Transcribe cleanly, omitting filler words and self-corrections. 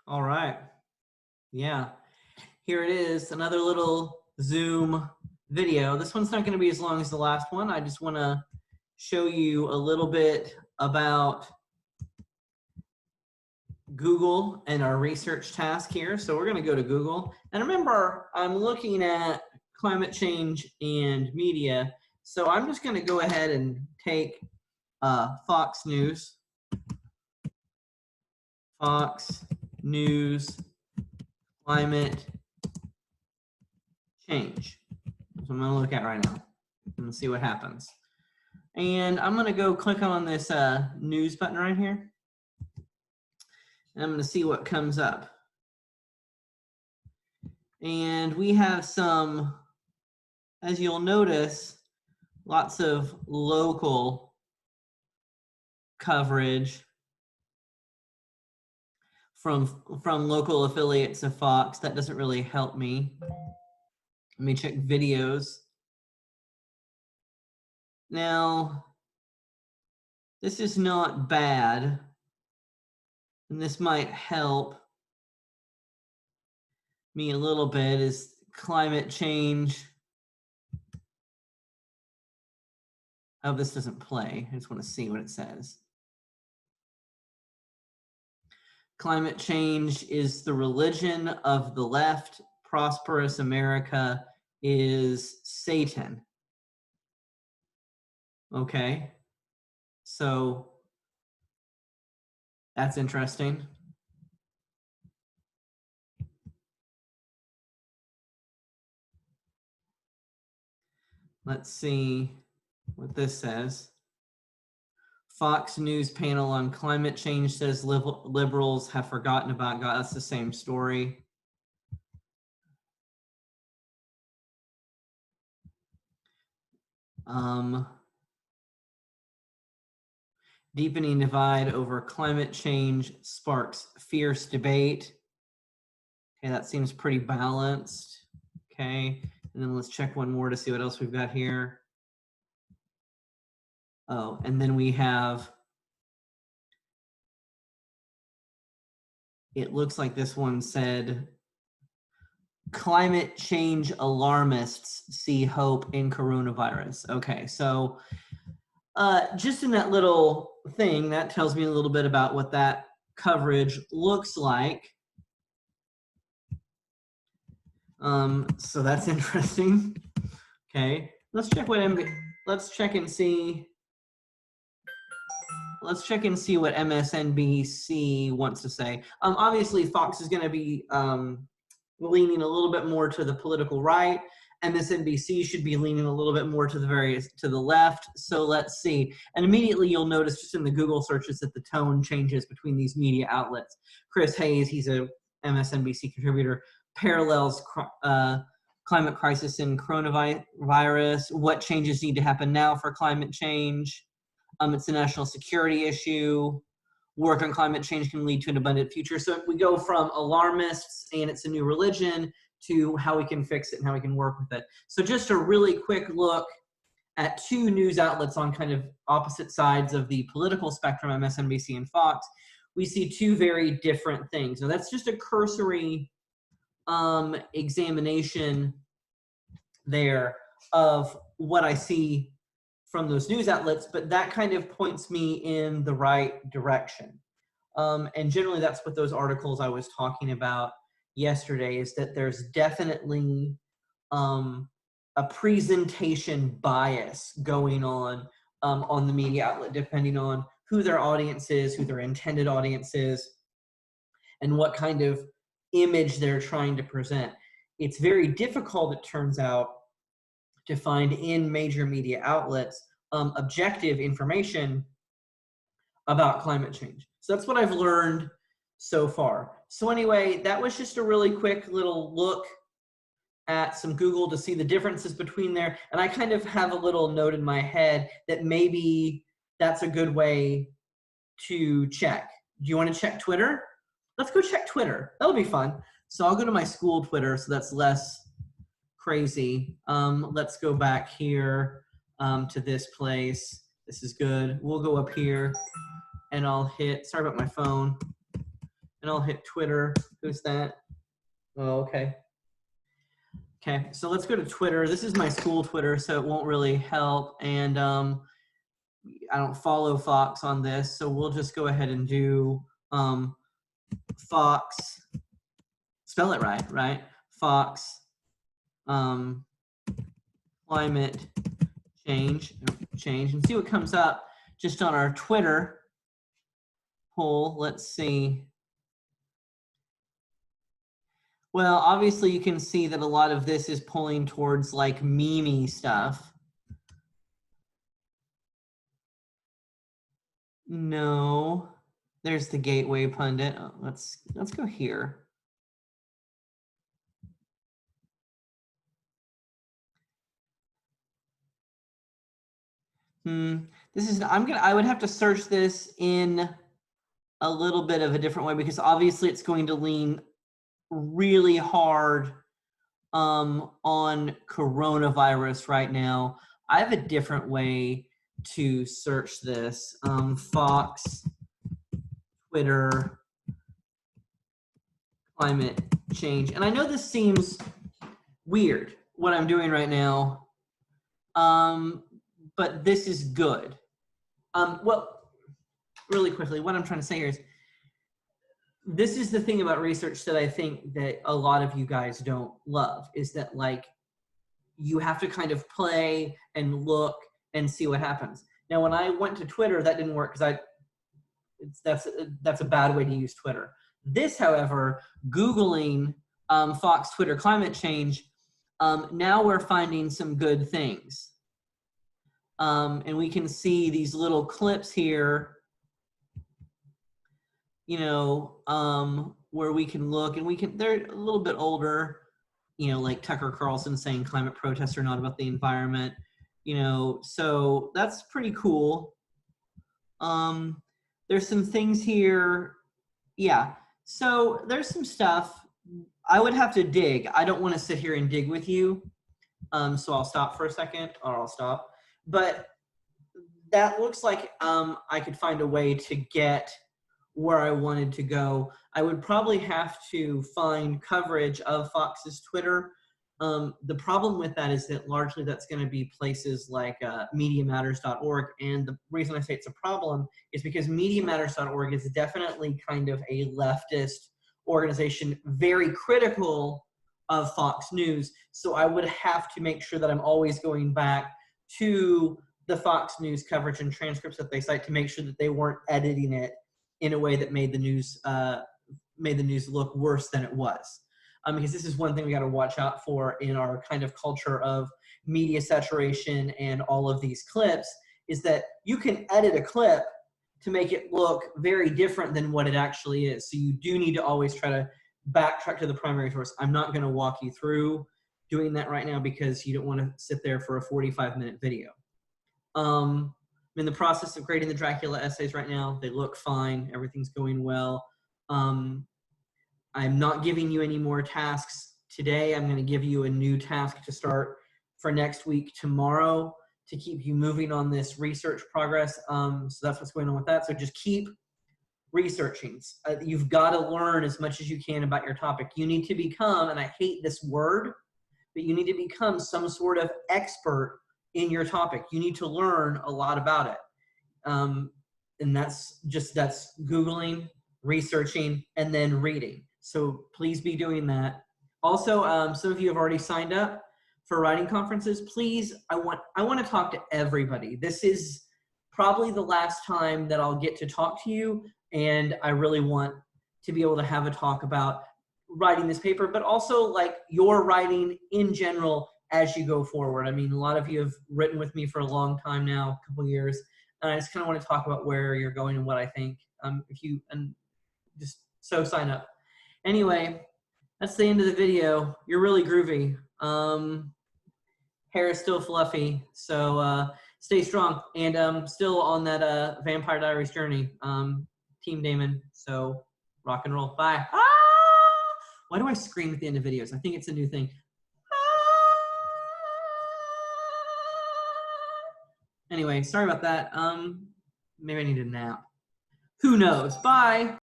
All right. Yeah. Here it is, another little Zoom video. This one's not going to be as long as the last one. I just want to show you a little bit about Google and our research task here. So we're going to go to Google. And remember, I'm looking at climate change and media. So I'm just going to go ahead and take Fox News. Fox News climate change. That's what I'm going to look at right now and see what happens. And I'm going to go click on this news button right here. And I'm going to see what comes up. And we have some, as you'll notice, lots of local coverage from local affiliates of Fox. That doesn't really help me. Let me check videos. Now, this is not bad, and this might help me a little bit, is climate change. Oh, this doesn't play. I just want to see what it says. Climate change is the religion of the left. Prosperous America is Satan. Okay, so that's interesting. Let's see what this says. Fox News panel on climate change says liberals have forgotten about God. That's the same story. Deepening divide over climate change sparks fierce debate. Okay, that seems pretty balanced. Okay, and then let's check one more to see what else we've got here. Oh, and then we have, it looks like this one said, climate change alarmists see hope in coronavirus. Okay, so just in that little thing, that tells me a little bit about what that coverage looks like. So that's interesting. Okay, let's check what let's check and see what MSNBC wants to say. Obviously, Fox is going to be leaning a little bit more to the political right. MSNBC should be leaning a little bit more to the left. So let's see. And immediately you'll notice just in the Google searches that the tone changes between these media outlets. Chris Hayes, he's a MSNBC contributor, parallels climate crisis and coronavirus. What changes need to happen now for climate change? It's a national security issue. Work on climate change can lead to an abundant future. So we go from alarmists and it's a new religion to how we can fix it and how we can work with it. So just a really quick look at two news outlets on kind of opposite sides of the political spectrum, MSNBC and Fox. We see two very different things. Now that's just a cursory examination there of what I see from those news outlets, but that kind of points me in the right direction. And generally that's what those articles I was talking about yesterday, is that there's definitely a presentation bias going on the media outlet, depending on who their audience is, who their intended audience is, and what kind of image they're trying to present. It's very difficult, it turns out, to find in major media outlets objective information about climate change. So that's what I've learned so far. So anyway, that was just a really quick little look at some Google to see the differences between there. And I kind of have a little note in my head that maybe that's a good way to check. Do you want to check Twitter? Let's go check Twitter. That'll be fun. So I'll go to my school Twitter, so that's less crazy. Let's go back here to this place. This is good. We'll go up here and I'll hit, sorry about my phone, and I'll hit Twitter. Who's that? Oh, okay. Okay, so let's go to Twitter. This is my school Twitter, so it won't really help. And I don't follow Fox on this, so we'll just go ahead and do Fox. Spell it right, right? Fox climate change, and see what comes up just on our Twitter poll. Let's see. Well, obviously you can see that a lot of this is pulling towards like meme stuff. No, there's the Gateway Pundit. Oh, let's go here. This is, I would have to search this in a little bit of a different way because obviously it's going to lean really hard on coronavirus right now. I have a different way to search this. Fox, Twitter, climate change. And I know this seems weird, what I'm doing right now, but this is good. Well, really quickly, what I'm trying to say here is, this is the thing about research that I think that a lot of you guys don't love, is that like you have to kind of play and look and see what happens. Now, when I went to Twitter, that didn't work because that's a bad way to use Twitter. This, however, Googling Fox Twitter climate change, now we're finding some good things. And we can see these little clips here, you know, where we can look and they're a little bit older, you know, like Tucker Carlson saying climate protests are not about the environment, you know, so that's pretty cool. There's some things here. Yeah, so there's some stuff. I would have to dig. I don't want to sit here and dig with you. So I'll stop for a second, or I'll stop. But that looks like I could find a way to get where I wanted to go. I would probably have to find coverage of Fox's Twitter. The problem with that is that largely that's going to be places like MediaMatters.org. And the reason I say it's a problem is because MediaMatters.org is definitely kind of a leftist organization, very critical of Fox News. So I would have to make sure that I'm always going back to the Fox News coverage and transcripts that they cite to make sure that they weren't editing it in a way that made the news look worse than it was. Because this is one thing we got to watch out for in our kind of culture of media saturation and all of these clips, is that you can edit a clip to make it look very different than what it actually is. So you do need to always try to backtrack to the primary source. I'm not going to walk you through doing that right now because you don't want to sit there for a 45-minute video. I'm in the process of grading the Dracula essays right now. They look fine. Everything's going well. I'm not giving you any more tasks today. I'm going to give you a new task to start for next week tomorrow to keep you moving on this research progress. So that's what's going on with that. So just keep researching. You've got to learn as much as you can about your topic. You need to become, and I hate this word, but you need to become some sort of expert in your topic. You need to learn a lot about it. And that's Googling, researching, and then reading. So please be doing that. Also, some of you have already signed up for writing conferences. Please, I want to talk to everybody. This is probably the last time that I'll get to talk to you, and I really want to be able to have a talk about writing this paper, but also like your writing in general as you go forward. I mean, a lot of you have written with me for a long time now, a couple years, and I just kind of want to talk about where you're going and what I think. So sign up. Anyway, that's the end of the video. You're really groovy. Hair is still fluffy, so stay strong. And still on that Vampire Diaries journey. Team Damon, so rock and roll. Bye. Ah! Why do I scream at the end of videos? I think it's a new thing. Anyway, sorry about that. Maybe I need a nap. Who knows? Bye.